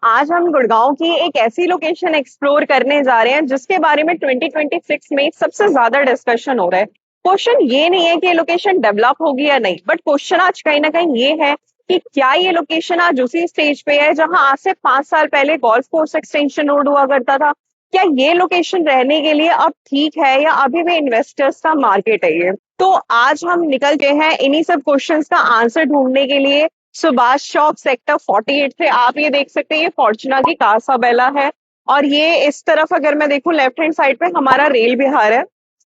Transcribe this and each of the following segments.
आज हम गुड़गांव की एक ऐसी लोकेशन एक्सप्लोर करने जा रहे हैं जिसके बारे में 2026 में सबसे ज्यादा डिस्कशन हो रहा है। क्वेश्चन ये नहीं है कि ये लोकेशन डेवलप होगी या नहीं, बट क्वेश्चन आज कहीं ना कहीं ये है कि क्या ये लोकेशन आज उसी स्टेज पे है जहां आज से 5 साल पहले गोल्फ कोर्स एक्सटेंशन रोड हुआ करता था। क्या ये लोकेशन रहने के लिए अब ठीक है या अभी भी इन्वेस्टर्स का मार्केट है ये? तो आज हम निकल के हैं इन्हीं सब क्वेश्चंस का आंसर ढूंढने के लिए सुभाष चौक सेक्टर 48 से। आप ये देख सकते हैं, ये फॉर्चुना की कासाबेला है और ये इस तरफ अगर मैं देखूं लेफ्ट हैंड साइड पे हमारा रेल विहार है।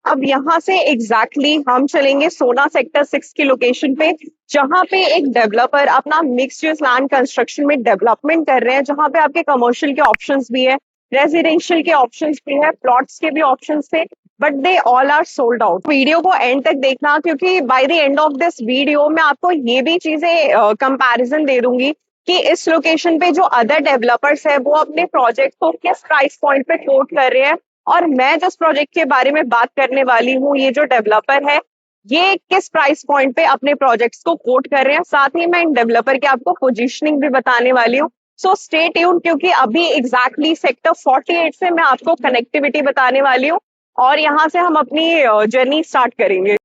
अब यहाँ से एग्जैक्टली हम चलेंगे सोना सेक्टर 6 की लोकेशन पे, जहां पे एक डेवलपर अपना मिक्स यूज लैंड कंस्ट्रक्शन में डेवलपमेंट कर रहे हैं, जहां पे आपके कमर्शियल के ऑप्शंस भी है, रेजिडेंशियल के ऑप्शंस भी है, प्लॉट्स के भी ऑप्शंस थे, but they all are sold out. Video को एंड तक देखना, क्योंकि by the end of this video मैं आपको ये भी चीजें कंपैरिजन दे दूंगी कि इस लोकेशन पे जो अदर डेवलपर्स है वो अपने प्रोजेक्ट को किस प्राइस पॉइंट पे कोट कर रहे हैं, और मैं जिस प्रोजेक्ट के बारे में बात करने वाली हूँ, ये जो डेवलपर है ये किस प्राइस पॉइंट पे अपने प्रोजेक्ट्स को कोट कर रहे हैं। साथ ही मैं इन डेवलपर के आपको पोजीशनिंग भी बताने वाली हूँ। सो स्टे ट्यून्ड, क्योंकि अभी एग्जैक्टली सेक्टर 48 से मैं आपको कनेक्टिविटी बताने वाली हूँ और यहाँ से हम अपनी जर्नी स्टार्ट करेंगे।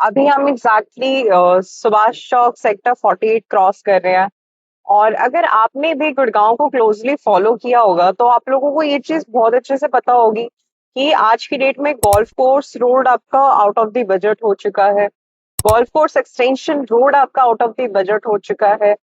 अभी हम exactly Subhash Chowk sector 48 cross कर रहे हैं। और अगर आपने भी गुड़गांव को क्लोजली फॉलो किया होगा तो आप लोगों को ये चीज बहुत अच्छे से पता होगी कि आज की डेट में गोल्फ कोर्स रोड आपका आउट ऑफ द बजट हो चुका है। गोल्फ कोर्स एक्सटेंशन रोड आपका आउट ऑफ द बजट हो चुका है।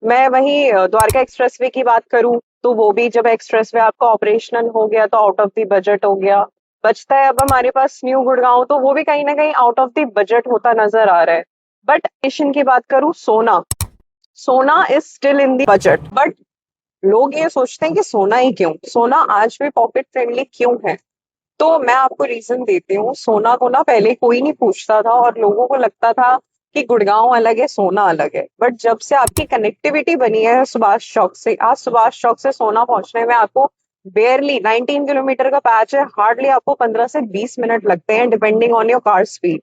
मैं वही द्वारका एक्सप्रेसवे की बात करूं तो वो भी जब एक्सप्रेसवे आपका ऑपरेशनल हो गया तो आउट ऑफ द बजट हो गया। बचता है अब हमारे पास न्यू गुड़गांव, तो वो भी कहीं ना कहीं आउट ऑफ द बजट होता नजर आ रहा है। बट स्टेशन की बात करूं, सोना, सोना is still in the budget. But लोग ये सोचते हैं कि सोना ही क्यों, सोना आज भी पॉकेट फ्रेंडली क्यों है? तो मैं आपको रीजन देती हूँ। सोना को ना पहले कोई नहीं पूछता था और लोगों को लगता था कि गुड़गांव अलग है, सोना अलग है। बट जब से आपकी कनेक्टिविटी बनी है सुभाष चौक से, आज सुभाष चौक से सोना पहुंचने में आपको बेयरली 19 किलोमीटर का पैच है, हार्डली आपको 15 से 20 मिनट लगते हैं depending on your car speed.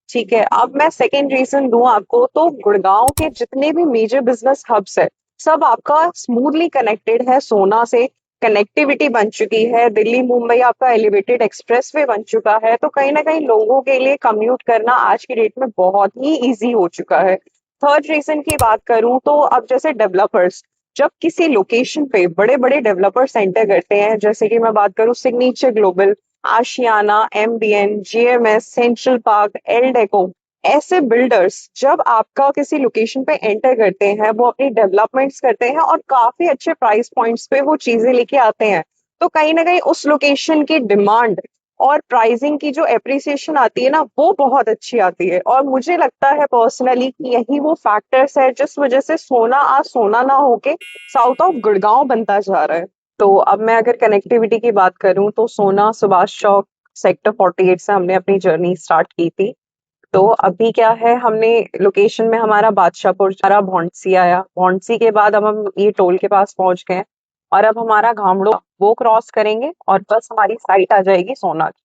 ठीक है, अब मैं सेकेंड रीजन दूं आपको, तो गुड़गांव के जितने भी मेजर बिजनेस हब्स है सब आपका स्मूथली कनेक्टेड है सोना से। कनेक्टिविटी बन चुकी है, दिल्ली मुंबई आपका एलिवेटेड एक्सप्रेसवे बन चुका है, तो कहीं ना कहीं लोगों के लिए कम्यूट करना आज की डेट में बहुत ही इजी हो चुका है। थर्ड रीजन की बात करूं तो अब जैसे डेवलपर्स जब किसी लोकेशन पे बड़े बड़े डेवलपर्स एंटर करते हैं, जैसे कि मैं बात करूं signature global, Ashiana, MBN, GMS, central park, El Deco, ऐसे बिल्डर्स जब आपका किसी लोकेशन पे एंटर करते हैं वो अपनी डेवलपमेंट्स करते हैं और काफी अच्छे प्राइस पॉइंट्स पे वो चीजें लेके आते हैं। तो कहीं ना कहीं उस लोकेशन की डिमांड और प्राइसिंग की जो एप्रिसिएशन आती है ना, वो बहुत अच्छी आती है। और मुझे लगता है पर्सनली कि यही वो फैक्टर्स है जिस वजह से सोना आज सोना ना होके साउथ ऑफ गुड़गांव बनता जा रहा है। तो अब मैं अगर कनेक्टिविटी की बात करूं तो सोना सुभाष चौक सेक्टर 48 से हमने अपनी जर्नी स्टार्ट की थी। तो अभी क्या है, हमने लोकेशन में हमारा बादशाहपुर, हमारा भौंडसी आया, भौंडसी के बाद अब हम ये टोल के पास पहुंच गए हैं और अब हमारा घामड़ो वो क्रॉस करेंगे और बस हमारी साइट आ जाएगी सोना की।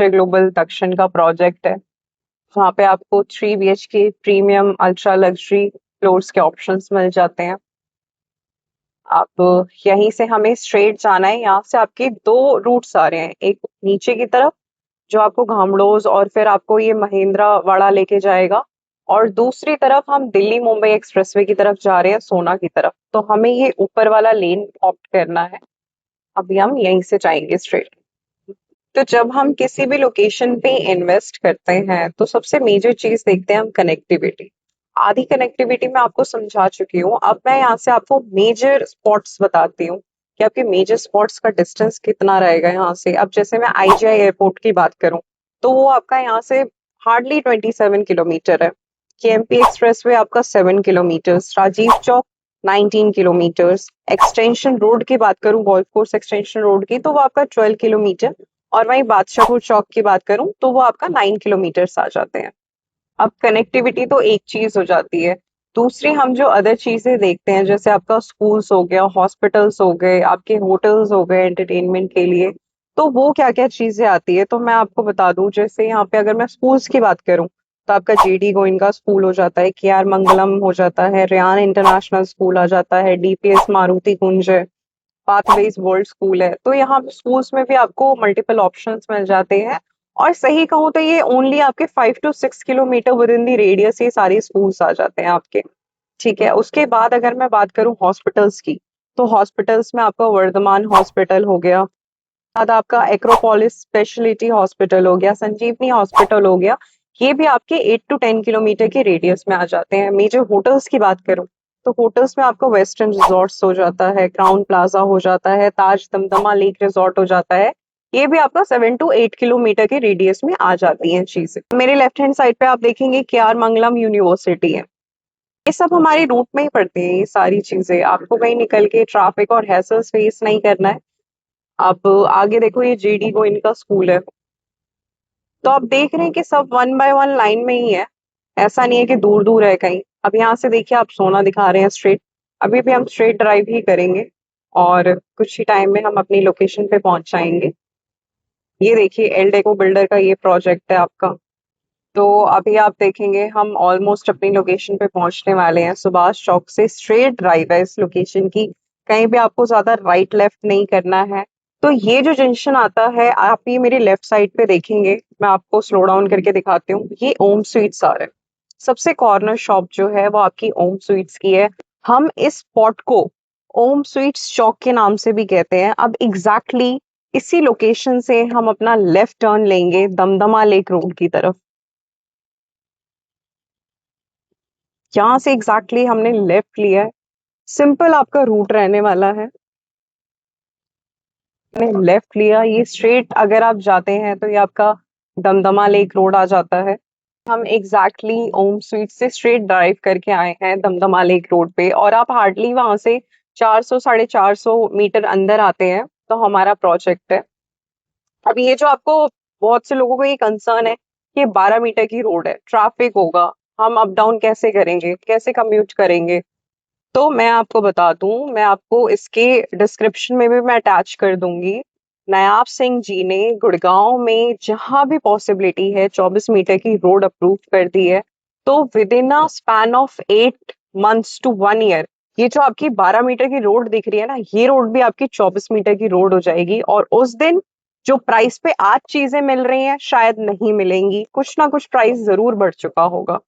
ग्लोबल दक्षिण का प्रोजेक्ट है, वहाँ पे आपको 3 BHK premium ultra luxury floors के ऑप्शंस मिल जाते हैं। आप यहीं से हमें स्ट्रेट जाना है, यहाँ से आपके दो रूट्स आ रहे हैं, एक नीचे की तरफ जो आपको घामड़ोज और फिर आपको ये महेंद्रा वाड़ा लेके जाएगा, और दूसरी तरफ हम दिल्ली मुंबई एक्सप्रेसवे की तरफ जा रहे हैं सोना की तरफ। तो हमें ये ऊपर वाला लेन ऑप्ट करना है। अभी हम यहीं से जाएंगे स्ट्रेट। तो जब हम किसी भी लोकेशन पे इन्वेस्ट करते हैं तो सबसे मेजर चीज देखते हैं हम कनेक्टिविटी। आधी कनेक्टिविटी मैं आपको समझा चुकी हूँ, अब मैं यहाँ से आपको मेजर स्पॉट्स बताती हूँ कि आपके मेजर स्पॉट्स का डिस्टेंस कितना रहेगा यहाँ से। अब जैसे मैं आईजीआई एयरपोर्ट की बात करूँ तो वो आपका यहाँ से हार्डली 27 किलोमीटर है। केएमपी एक्सप्रेसवे आपका 7 kilometre, Rajiv Chowk 19 kilometre, extension road की बात करूँ गोल्फ कोर्स एक्सटेंशन रोड की तो वो आपका 12 किलोमीटर, और वहीं बादशाहपुर चौक की बात करूं तो वो आपका 9 किलोमीटर आ जाते हैं। अब कनेक्टिविटी तो एक चीज हो जाती है, दूसरी हम जो अदर चीजें देखते हैं जैसे आपका स्कूल्स हो गया, हॉस्पिटल्स हो गए, आपके होटल्स हो गए एंटरटेनमेंट के लिए, तो वो क्या क्या चीजें आती है तो मैं आपको बता दूं। जैसे यहाँ पे अगर मैं स्कूल्स की बात करूं तो आपका जेडी गोइंका स्कूल हो जाता है, के आर मंगलम हो जाता है, रेयान इंटरनेशनल स्कूल आ जाता है, डीपीएस मारुति कुंज है, पाथवेज वर्ल्ड स्कूल है। तो यहाँ स्कूल्स में भी आपको मल्टीपल ऑप्शंस मिल जाते हैं। और सही कहूँ तो ये ओनली आपके 5 to 6 kilometre with in the radius ये सारे स्कूल्स आ जाते हैं आपके। ठीक है, उसके बाद अगर मैं बात करूँ हॉस्पिटल्स की, तो हॉस्पिटल्स में आपका वर्धमान हॉस्पिटल हो गया, बाद आपका एक्रोपोलिस स्पेशलिटी हॉस्पिटल हो गया, संजीवनी हॉस्पिटल हो गया। ये भी आपके 8 to 10 किलोमीटर के रेडियस में आ जाते हैं। मेजर होटल्स की बात करूं तो होटल्स में आपका वेस्टर्न रिजॉर्ट्स हो जाता है, क्राउन प्लाजा हो जाता है, ताज दमदमा लेक रिजॉर्ट हो जाता है। ये भी आपका 7 to 8 किलोमीटर के रेडियस में आ जाती हैं चीजें। मेरे लेफ्ट हैंड साइड पे आप देखेंगे के आर मंगलम यूनिवर्सिटी है। ये सब हमारे रूट में ही पड़ते हैं, ये सारी चीजें आपको कहीं निकल के ट्रैफिक और हैसल्स फेस नहीं करना है। अब आगे देखो, ये जेडी को इनका स्कूल है। तो आप देख रहे हैं कि सब वन बाय वन लाइन में ही है, ऐसा नहीं है कि दूर दूर है कहीं। अब यहाँ से देखिए, आप सोना दिखा रहे हैं स्ट्रेट, अभी भी हम स्ट्रेट ड्राइव ही करेंगे और कुछ ही टाइम में हम अपनी लोकेशन पे पहुंच जाएंगे। ये देखिए, एल्डेको बिल्डर का ये प्रोजेक्ट है आपका। तो अभी आप देखेंगे हम ऑलमोस्ट अपनी लोकेशन पे पहुंचने वाले हैं। सुभाष चौक से स्ट्रेट ड्राइव है इस लोकेशन की, कहीं भी आपको ज्यादा राइट लेफ्ट नहीं करना है। तो ये जो जंक्शन आता है, आप ये मेरे लेफ्ट साइड पे देखेंगे, मैं आपको स्लो डाउन करके दिखाती हूँ। ये ओम स्वीट्स आ रहा है, सबसे कॉर्नर शॉप जो है वो आपकी ओम स्वीट्स की है। हम इस स्पॉट को ओम स्वीट्स चौक के नाम से भी कहते हैं। अब एग्जैक्टली इसी लोकेशन से हम अपना लेफ्ट टर्न लेंगे दमदमा लेक रोड की तरफ। यहाँ से एग्जैक्टली हमने लेफ्ट लिया है, सिंपल आपका रूट रहने वाला है। हमने लेफ्ट लिया, ये स्ट्रेट अगर आप जाते हैं तो ये आपका दमदमा लेक रोड आ जाता है। हम एग्जैक्टली ओम स्वीट से स्ट्रेट ड्राइव करके आए हैं दमदमा लेक रोड पे, और आप हार्डली वहां से 400 450 मीटर अंदर आते हैं तो हमारा प्रोजेक्ट है। अब ये जो आपको, बहुत से लोगों को ये कंसर्न है कि 12 मीटर की रोड है, ट्रैफिक होगा, हम अप डाउन कैसे करेंगे, कैसे कम्यूट करेंगे। तो मैं आपको बता दूं, मैं आपको इसके डिस्क्रिप्शन में भी मैं अटैच कर दूंगी। नायाब सिंह जी ने गुड़गांव में जहां भी पॉसिबिलिटी है 24 मीटर की रोड अप्रूव कर दी है। तो with in a span of 8 months to 1 year, ये जो आपकी 12 मीटर की रोड दिख रही है ना, ये रोड भी आपकी 24 मीटर की रोड हो जाएगी। और उस दिन जो प्राइस पे आज चीजें मिल रही हैं शायद नहीं मिलेंगी, कुछ ना कुछ प्राइस जरूर बढ़ चुका होगा।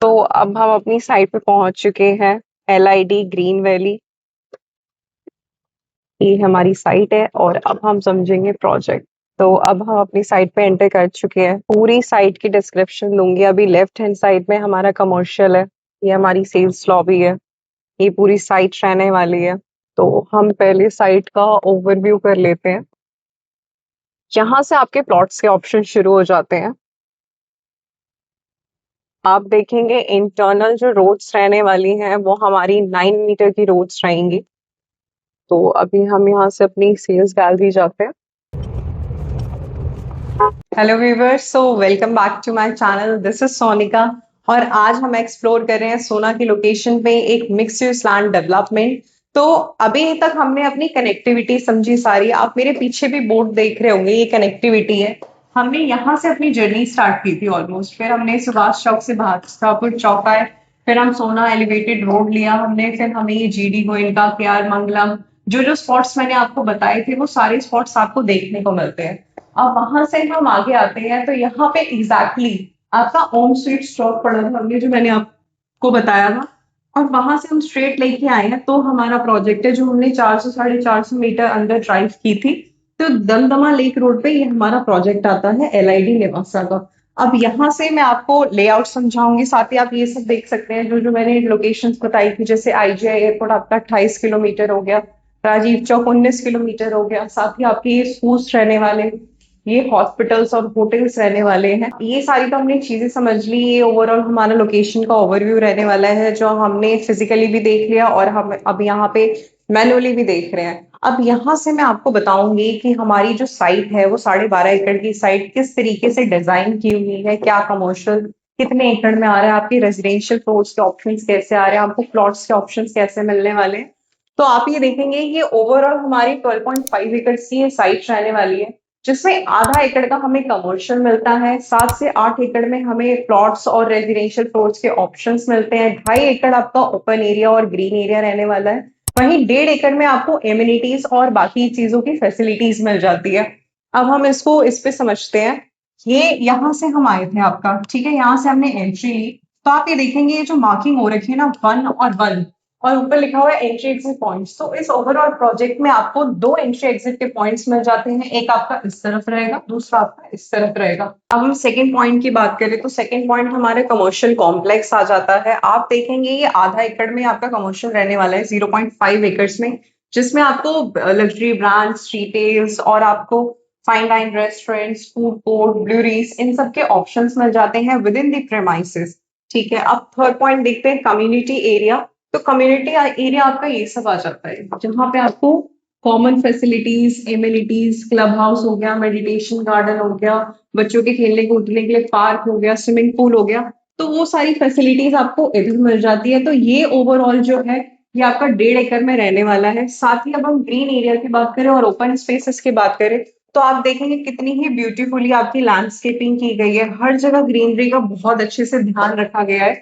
तो अब हम अपनी साइट पे पहुंच चुके हैं, LID ग्रीन वैली, ये हमारी साइट है। और अब हम समझेंगे प्रोजेक्ट। तो अब हम अपनी साइट पे एंटर कर चुके हैं, पूरी साइट की डिस्क्रिप्शन दूंगी। अभी लेफ्ट हैंड साइड में हमारा कमर्शियल है, ये हमारी सेल्स लॉबी है, ये पूरी साइट रहने वाली है। तो हम पहले साइट का ओवरव्यू कर लेते हैं। यहाँ से आपके प्लॉट्स के ऑप्शन शुरू हो जाते हैं। आप देखेंगे इंटरनल जो रोड्स रहने वाली हैं वो हमारी 9 मीटर की रोड्स रहेंगी। तो अभी हम यहाँ से अपनी सेल्स गैलरी जाते हैं। Hello viewers, so welcome back to my channel, this is Sonika. और आज हम एक्सप्लोर कर रहे हैं सोना की लोकेशन पे एक मिक्स यूज लैंड डेवलपमेंट। तो अभी तक हमने अपनी कनेक्टिविटी समझी सारी, आप मेरे पीछे भी बोर्ड देख रहे होंगे, ये कनेक्टिविटी है। हमने यहाँ से अपनी जर्नी स्टार्ट की थी ऑलमोस्ट, फिर हमने सुभाष चौक से भाजपुर चौक आए, फिर हम सोना एलिवेटेड रोड लिया हमने, फिर हमें ये जीडी गोइंका, के आर मंगलम, जो जो स्पॉट्स मैंने आपको बताए थे वो सारे स्पॉट्स आपको देखने को मिलते हैं। अब वहां से हम आगे आते हैं तो यहाँ पे एग्जैक्टली आपका ओम स्वीट स्टॉप पड़ा था, हमने जो मैंने आपको बताया था। और वहां से हम स्ट्रेट लेके आए हैं, तो हमारा प्रोजेक्ट है जो हमने 400 450 मीटर अंदर ड्राइव की थी। तो दमदमा लेक रोड पे ये हमारा प्रोजेक्ट आता है, LID निवासा का। अब यहाँ से मैं आपको लेआउट समझाऊंगी, साथ ही आप ये सब देख सकते हैं जो जो मैंने लोकेशंस बताई थी। जैसे IGI एयरपोर्ट आपका 28 किलोमीटर हो गया, राजीव चौक 19 किलोमीटर हो गया, साथ ही आपके ये स्कूल्स रहने वाले, ये हॉस्पिटल्स और होटल्स रहने वाले हैं। ये सारी तो हमने चीजें समझ ली, ये ओवरऑल हमारा लोकेशन का ओवरव्यू रहने वाला है जो हमने फिजिकली भी देख लिया और हम अब यहाँ पे मैनुअली भी देख रहे हैं। अब यहाँ से मैं आपको बताऊंगी कि हमारी जो साइट है वो 12.5 एकड़ की साइट किस तरीके से डिजाइन की हुई है, क्या कमर्शियल कितने एकड़ में आ रहा है, आपके रेजिडेंशियल फ्लोर्स के ऑप्शंस कैसे आ रहे हैं, आपको प्लॉट्स के ऑप्शंस कैसे मिलने वाले हैं। तो आप ये देखेंगे, ये ओवरऑल हमारी 12.5 एकड़ की ये साइट रहने वाली है। जिसमें आधा एकड़ का हमें कमर्शियल मिलता है, 7 से 8 एकड़ में हमें प्लॉट्स और रेजिडेंशियल फ्लोर्स के ऑप्शंस मिलते हैं, 2.5 एकड़ आपका ओपन एरिया और ग्रीन एरिया रहने वाला है, वहीं 1.5 एकड़ में आपको एमिनिटीज और बाकी चीजों की फैसिलिटीज मिल जाती है। अब हम इसको इस पे समझते हैं। ये यहाँ से हम आए थे आपका, ठीक है, यहाँ से हमने एंट्री ली, तो आप ये देखेंगे ये जो मार्किंग हो रखी है ना 1 और ऊपर लिखा हुआ है एंट्री एग्जिट पॉइंट्स, तो इस ओवरऑल प्रोजेक्ट में आपको 2 एंट्री एग्जिट के पॉइंट्स मिल जाते हैं, एक आपका इस तरफ रहेगा, दूसरा आपका इस तरफ रहेगा। अब हम सेकंड पॉइंट की बात करें तो सेकंड पॉइंट हमारे कमर्शियल कॉम्प्लेक्स आ जाता है। आप देखेंगे ये आधा एकड़ में आपका कमर्शियल रहने वाला है, 0.5 एकड़ में, जिसमें आपको लग्जरी ब्रांड्स, रिटेल्स और आपको fine dine restaurants, food court, ब्लूरीज, इन सब के ऑप्शंस मिल जाते हैं विद इन द प्रेमाइसेस। ठीक है, अब थर्ड पॉइंट देखते हैं, कम्युनिटी एरिया। तो कम्युनिटी एरिया आपका ये सब आ जाता है, जहां पे आपको common facilities, amenities, club house हो गया, मेडिटेशन गार्डन हो गया, बच्चों के खेलने कूदने के लिए पार्क हो गया, स्विमिंग पूल हो गया, तो वो सारी फैसिलिटीज आपको इधर मिल जाती है। तो ये ओवरऑल जो है ये आपका 1.5 एकड़ में रहने वाला है। साथ ही अब हम ग्रीन एरिया की बात करें और ओपन स्पेसेस की बात करें तो आप देखेंगे कितनी ही ब्यूटीफुली आपकी लैंडस्केपिंग की गई है, हर जगह ग्रीनरी का बहुत अच्छे से ध्यान रखा गया है।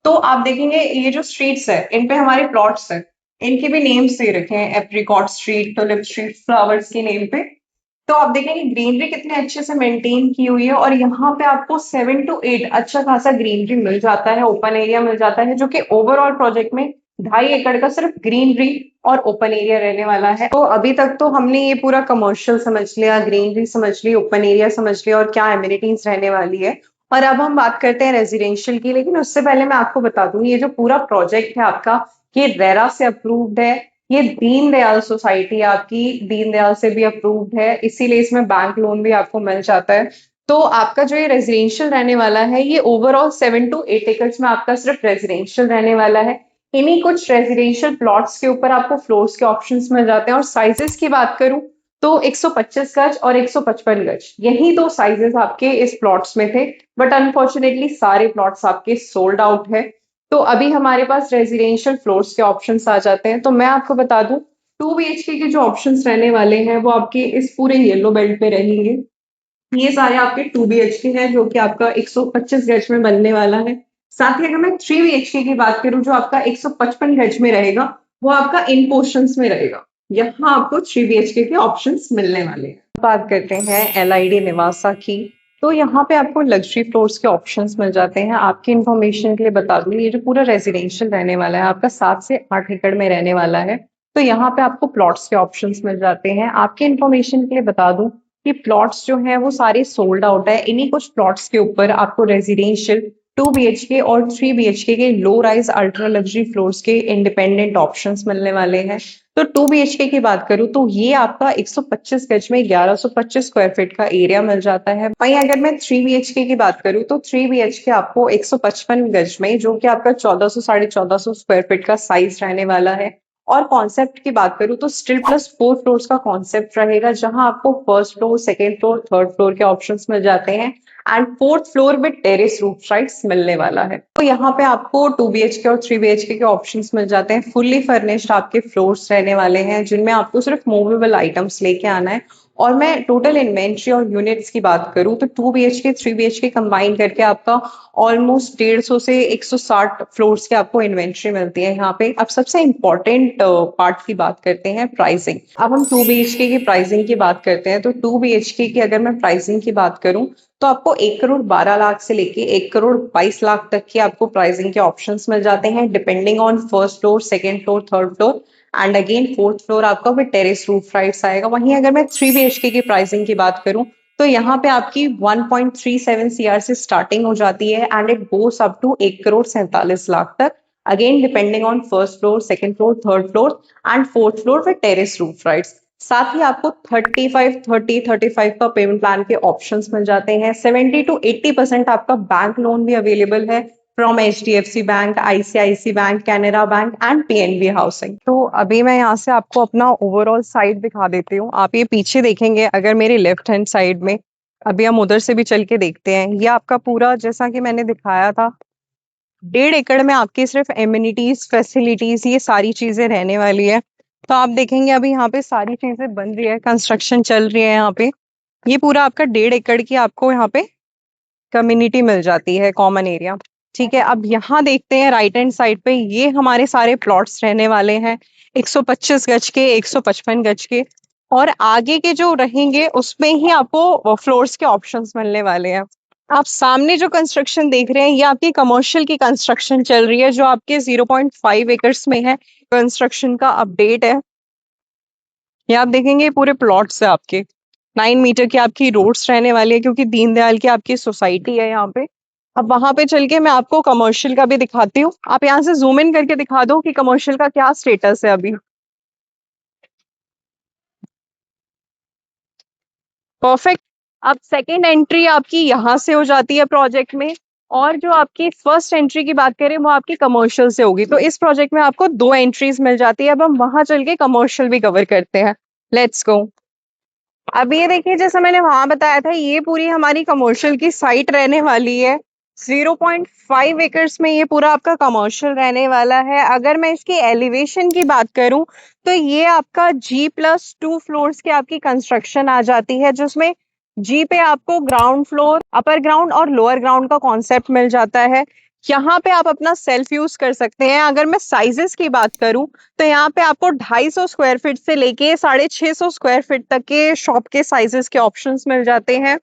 तो आप देखेंगे ये जो स्ट्रीट्स है इन पे हमारे प्लॉट्स है, इनके भी नेम्स दे रखे हैं, apricot street, tulip street, flowers के नेम पे। तो आप देखेंगे ग्रीनरी कितने अच्छे से मेंटेन की हुई है और यहाँ पे आपको 7 to 8 अच्छा खासा ग्रीनरी मिल जाता है, ओपन एरिया मिल जाता है, जो कि ओवरऑल प्रोजेक्ट में 2.5 एकड़ का सिर्फ ग्रीनरी और ओपन एरिया रहने वाला है। तो अभी तक तो हमने ये पूरा कमर्शियल समझ लिया, ग्रीनरी समझ ली, ओपन एरिया समझ लिया और क्या एमिनिटीज रहने वाली है। और अब हम बात करते हैं रेजिडेंशियल की, लेकिन उससे पहले मैं आपको बता दूं ये जो पूरा प्रोजेक्ट है आपका ये रेरा से अप्रूव्ड है, ये दीनदयाल सोसाइटी आपकी दीनदयाल से भी अप्रूव्ड है, इसीलिए इसमें बैंक लोन भी आपको मिल जाता है। तो आपका जो ये रेजिडेंशियल रहने वाला है ये ओवरऑल 7 to 8 एकड़ में आपका सिर्फ रेजिडेंशियल रहने वाला है। इन्हीं कुछ रेजिडेंशियल प्लॉट्स के ऊपर आपको फ्लोर्स के ऑप्शंस मिल जाते हैं। और साइजेस की बात करूं तो 125 गज और 155 गज, यही दो साइजेस आपके इस प्लॉट्स में थे, बट अनफॉर्चुनेटली सारे प्लॉट्स आपके सोल्ड आउट है। तो अभी हमारे पास रेजिडेंशियल फ्लोर्स के ऑप्शंस आ जाते हैं। तो मैं आपको बता दूं 2 BHK के जो ऑप्शंस रहने वाले हैं वो आपके इस पूरे येलो बेल्ट पे रहेंगे। ये सारे आपके 2 BHK हैं जो कि आपका 125 गज में बनने वाला है। साथ ही अगर मैं 3 BHK की बात करूं जो आपका 155 गज में रहेगा, वो आपका इन पोर्शंस में रहेगा। यहाँ आपको 3 BHK के ऑप्शंस मिलने वाले हैं। बात करते हैं LID निवासा की। तो यहाँ पे आपको लग्जरी फ्लोर्स के ऑप्शंस मिल जाते हैं। आपकी इंफॉर्मेशन के लिए बता दूं ये जो पूरा रेजिडेंशियल रहने वाला है आपका 7 से 8 एकड़ में रहने वाला है। तो यहाँ पे आपको प्लॉट्स के ऑप्शंस मिल जाते हैं। आपकी इंफॉर्मेशन के लिए बता दूं कि प्लॉट्स जो है वो सारे सोल्ड आउट है। इन्हीं कुछ प्लॉट्स के ऊपर आपको रेजिडेंशियल 2 BHK और 3 BHK के low rise ultra luxury floors के इंडिपेंडेंट ऑप्शंस मिलने वाले हैं। तो 2 BHK की बात करूं तो ये आपका 125 गज में 1125 स्क्वायर फीट का एरिया मिल जाता है। वहीं अगर मैं 3 BHK की बात करूं तो 3 BHK आपको 155 गज में जो कि आपका 1400 साढ़े 1400 स्क्वायर फीट का साइज रहने वाला है। और कॉन्सेप्ट की बात करूं तो स्टिल प्लस 4 फ्लोर्स का कॉन्सेप्ट रहेगा, जहां आपको first floor, second floor, third floor के ऑप्शंस मिल जाते हैं and fourth floor with terrace roof rights मिलने वाला है। तो यहाँ पे आपको 2 BHK और 3 BHK के ऑप्शंस मिल जाते हैं। फुल्ली फर्निश्ड आपके फ्लोर्स रहने वाले हैं जिनमें आपको सिर्फ मूवेबल आइटम्स लेके आना है। और मैं टोटल इन्वेंट्री और यूनिट्स की बात करूं तो 2 BHK 3 BHK कंबाइन करके आपका ऑलमोस्ट 150 से 160 फ्लोर्स के आपको इन्वेंट्री मिलती है यहाँ पे। अब सबसे इम्पोर्टेंट पार्ट की बात करते हैं, प्राइसिंग। अब हम 2 BHK की प्राइसिंग की बात करते हैं। तो 2 BHK की अगर मैं प्राइसिंग की बात करूं तो आपको 1 करोड़ 12 लाख से लेके 1 करोड़ 22 लाख तक की आपको प्राइसिंग के ऑप्शंस मिल जाते हैं, depending on first floor, second floor, third floor and again fourth floor आपका विद टेरेस रूफ राइट्स आएगा। वहीं अगर मैं 3 BHK की प्राइसिंग की बात करूं तो यहाँ पे आपकी 1.37 CR से स्टार्टिंग हो जाती है and it goes up to 1 crore 47 lakh तक, again depending on first floor, second floor, third floor and fourth floor with terrace roof rights. साथ ही आपको 35 का पेमेंट प्लान के ऑप्शंस मिल जाते हैं। 70 to 80% आपका बैंक लोन भी अवेलेबल है from HDFC bank, ICICI bank, Canara bank and PNB housing. तो अभी मैं यहाँ से आपको अपना ओवरऑल साइड दिखा देती हूँ। आप ये पीछे देखेंगे अगर मेरी लेफ्ट हैंड साइड में, अभी हम उधर से भी चल के देखते हैं, ये आपका पूरा जैसा कि मैंने दिखाया था 1.5 एकड़ में आपकी सिर्फ एमिनिटीज, फैसिलिटीज, ये सारी चीजें रहने वाली है। तो आप देखेंगे अभी यहाँ पे सारी चीजें बन रही है, कंस्ट्रक्शन चल रही है यहाँ पे। ये पूरा आपका 1.5 एकड़ की आपको यहाँ पे कम्युनिटी मिल जाती है, कॉमन एरिया। ठीक है, अब यहाँ देखते हैं राइट हैंड साइड पे, ये हमारे सारे प्लॉट्स रहने वाले हैं 125 गज के, 155 गज के, और आगे के जो रहेंगे उसमें ही आपको फ्लोर्स के ऑप्शंस मिलने वाले हैं। आप सामने जो कंस्ट्रक्शन देख रहे हैं ये आपकी कमर्शियल की कंस्ट्रक्शन चल रही है, जो आपके 0.5 एकर्स में है। कंस्ट्रक्शन का अपडेट है, ये आप देखेंगे पूरे प्लॉट्स है आपके। 9 मीटर की आपकी रोड्स रहने वाली है, क्योंकि दीनदयाल की आपकी सोसाइटी है यहाँ पे। अब वहां पे चल के मैं आपको कमर्शियल का भी दिखाती हूँ। आप यहाँ से जूम इन करके दिखा दो कि कमर्शियल का क्या स्टेटस है अभी। परफेक्ट। अब सेकेंड एंट्री आपकी यहाँ से हो जाती है प्रोजेक्ट में, और जो आपकी फर्स्ट एंट्री की बात करें वो आपकी कमर्शियल से होगी। तो इस प्रोजेक्ट में आपको 2 एंट्रीज मिल जाती है। अब हम वहां चल के कमर्शियल भी कवर करते हैं। Let's go. अब ये देखिए, जैसा मैंने वहां बताया था, ये पूरी हमारी कमर्शियल की साइट रहने वाली है। 0.5 एकर्स में ये पूरा आपका कमर्शियल रहने वाला है। अगर मैं इसकी एलिवेशन की बात करूं तो ये आपका G+2 फ्लोर्स की आपकी कंस्ट्रक्शन आ जाती है, जिसमें जी पे आपको ग्राउंड फ्लोर, अपर ग्राउंड और लोअर ग्राउंड का कॉन्सेप्ट मिल जाता है। यहाँ पे आप अपना सेल्फ यूज कर सकते हैं। अगर मैं साइजेस की बात करूं तो यहाँ पे आपको 250 स्क्वायर फीट से लेके 650 स्क्वायर फीट तक के शॉप के साइजेस के ऑप्शंस मिल जाते हैं।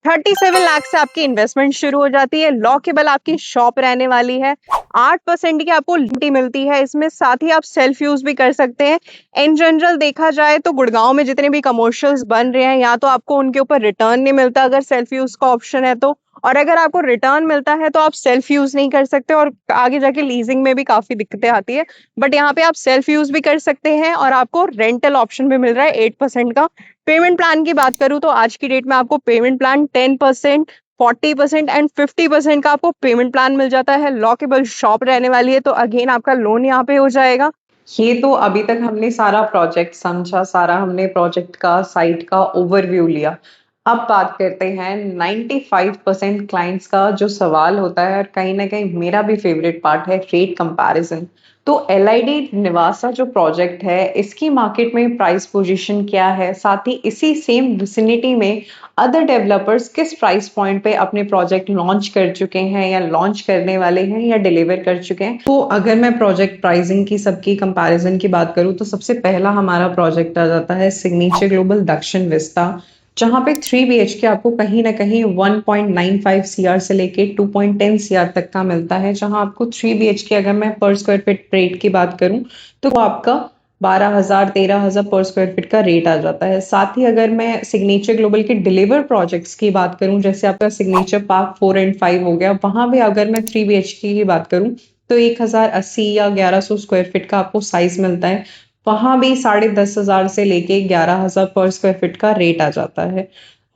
37 लाख से आपकी इन्वेस्टमेंट शुरू हो जाती है। लॉकेबल आपकी शॉप रहने वाली है। 8% की आपको लिमिट मिलती है इसमें, साथ ही आप सेल्फ यूज भी कर सकते हैं। इन जनरल देखा जाए तो गुड़गांव में जितने भी कमर्शियल्स बन रहे हैं, या तो आपको उनके ऊपर रिटर्न नहीं मिलता अगर सेल्फ यूज का ऑप्शन है तो, और अगर आपको रिटर्न मिलता है तो आप सेल्फ यूज नहीं कर सकते, और आगे जाके लीजिंग में भी काफी दिक्कतें आती है। बट यहाँ पे आप सेल्फ यूज भी कर सकते हैं, और आपको रेंटल ऑप्शन भी मिल रहा है 8% का। पेमेंट प्लान की बात करूं तो आज की डेट में आपको पेमेंट प्लान 10%, 40% एंड 50% का आपको पेमेंट प्लान मिल जाता है। लॉकेबल शॉप रहने वाली है, तो अगेन आपका लोन यहाँ पे हो जाएगा। ये तो अभी तक हमने सारा प्रोजेक्ट समझा, सारा हमने प्रोजेक्ट का साइट का ओवरव्यू लिया। अब बात करते हैं 95% क्लाइंट्स का जो सवाल होता है, और कहीं ना कहीं मेरा भी फेवरेट पार्ट है, रेट कंपैरिजन। तो LID निवासा जो प्रोजेक्ट है, इसकी मार्केट में प्राइस पोजीशन क्या है, साथ ही इसी सेम विसिनिटी में अदर डेवलपर्स किस प्राइस पॉइंट पे अपने प्रोजेक्ट लॉन्च कर चुके हैं, या लॉन्च करने वाले हैं, या डिलीवर कर चुके हैं। तो अगर मैं प्रोजेक्ट प्राइसिंग की सबकी कंपैरिजन की बात करूं तो सबसे पहला हमारा प्रोजेक्ट आ जाता है सिग्नेचर ग्लोबल दक्षिण विस्ता, जहां पे 3 BHK आपको कहीं ना कहीं 1.95 CR से लेके 2.10 CR तक का मिलता है। जहां आपको 3 BHK, अगर मैं पर स्क्वायर फीट रेट की बात करूं तो वो आपका 12,000 13,000 पर स्क्वायर फीट का रेट आ जाता है। साथ ही अगर मैं सिग्नेचर ग्लोबल के डिलीवर प्रोजेक्ट्स की बात करूं, जैसे आपका सिग्नेचर पार्क 4 एंड 5 हो गया, वहां भी अगर मैं 3 BHK की बात करूं तो 1,080 या 1,100 स्क्वायर फीट का आपको साइज मिलता है। वहां भी 10,500 से लेके 11,000 पर स्क्वायर फीट का रेट आ जाता है।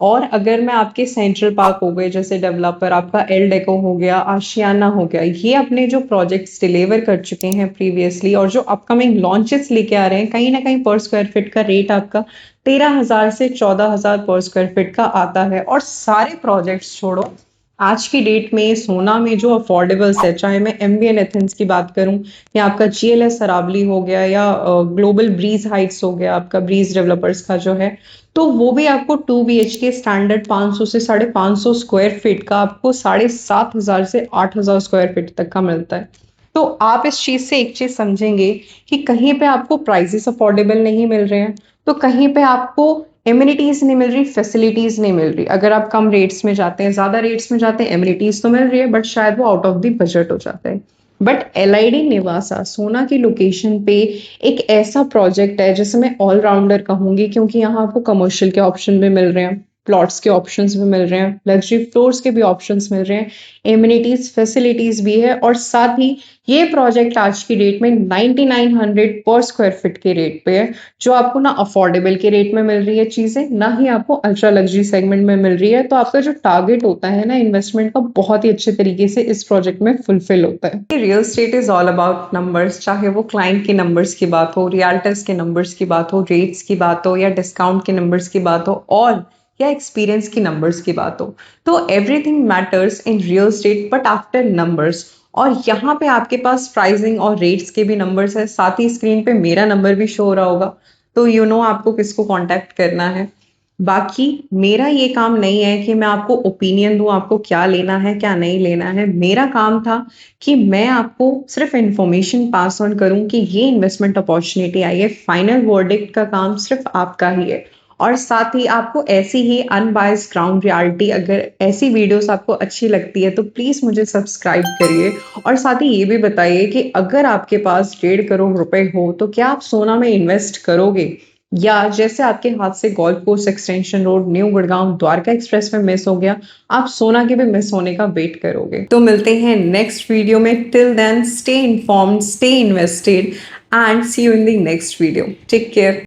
और अगर मैं आपके सेंट्रल पार्क हो गए जैसे डेवलपर आपका एल डेको हो गया, आशियाना हो गया, ये अपने जो प्रोजेक्ट्स डिलीवर कर चुके हैं प्रीवियसली और जो अपकमिंग लॉन्चेस लेके आ रहे हैं, कहीं ना कहीं पर स्क्वायर फीट का रेट आपका 13,000 से 14,000 पर स्क्वायर फीट का आता है। और सारे प्रोजेक्ट्स छोड़ो, आज की डेट में सोना में जो अफोर्डेबल्स है, चाहे मैं MBN एथेंस की बात करूं, या आपका GLS सरावली हो गया, या ग्लोबल ब्रीज हाइट्स हो गया, आपका ब्रीज डेवलपर्स का जो है, तो वो भी आपको 2 BHK स्टैंडर्ड 500 से 550 स्क्वायर फीट का आपको 7,500 से 8,000 स्क्वायर फीट तक का मिलता है। तो आप इस चीज से एक चीज समझेंगे कि कहीं पे आपको प्राइसेस अफोर्डेबल नहीं मिल रहे हैं, तो कहीं पे आपको एमिनिटीज नहीं मिल रही, फैसिलिटीज नहीं मिल रही। अगर आप कम रेट्स में जाते हैं, ज्यादा रेट्स में जाते हैं, एमिनिटीज तो मिल रही है बट शायद वो आउट ऑफ द बजट हो जाता है। बट LID निवासा सोना की लोकेशन पे एक ऐसा प्रोजेक्ट है जिसे मैं ऑलराउंडर कहूंगी, क्योंकि यहाँ आपको कमर्शियल के ऑप्शन भी मिल रहे हैं, प्लॉट्स के ऑप्शंस भी मिल रहे हैं, लग्जरी फ्लोर्स के भी ऑप्शंस मिल रहे हैं, एमिनिटीज फैसिलिटीज भी है, और साथ ही ये प्रोजेक्ट आज की डेट में 9900 पर स्क्वायर फीट के रेट पे है, जो आपको ना अफोर्डेबल के रेट में मिल रही है चीजें, ना ही आपको अल्ट्रा लग्जरी सेगमेंट में मिल रही है। तो आपका जो टारगेट होता है ना इन्वेस्टमेंट का, बहुत ही अच्छे तरीके से इस प्रोजेक्ट में फुलफिल होता है। Real estate is all about numbers, चाहे वो क्लाइंट के नंबर्स की बात हो, रियल्टर्स के नंबर्स की बात हो, रेट्स की बात हो, या डिस्काउंट के नंबर्स की बात हो, और या एक्सपीरियंस की नंबर्स की बात हो। तो everything matters in real estate but after numbers. और यहाँ पे आपके पास प्राइसिंग और रेट्स के भी नंबर्स है, साथ ही स्क्रीन पे मेरा नंबर भी शो हो रहा होगा, तो आपको किसको कांटेक्ट करना है। बाकी मेरा ये काम नहीं है कि मैं आपको ओपिनियन दूं, आपको क्या लेना है क्या नहीं लेना है। मेरा काम था कि मैं आपको सिर्फ इंफॉर्मेशन पास ऑन करूं कि ये इन्वेस्टमेंट अपॉर्चुनिटी आई है। फाइनल वर्डिक्ट का काम सिर्फ आपका ही है। और साथ ही आपको ऐसी ही अनबायस्ड ग्राउंड रियलिटी, अगर ऐसी वीडियोस आपको अच्छी लगती है तो प्लीज मुझे सब्सक्राइब करिए। और साथ ही ये भी बताइए कि अगर आपके पास 1.5 करोड़ रुपए हो तो क्या आप सोना में इन्वेस्ट करोगे, या जैसे आपके हाथ से golf course extension road new Gurgaon Dwarka express में मिस हो गया, आप सोना के भी मिस होने का वेट करोगे। तो मिलते हैं नेक्स्ट वीडियो में। Till then stay informed, stay invested and see you in the next video. Take care.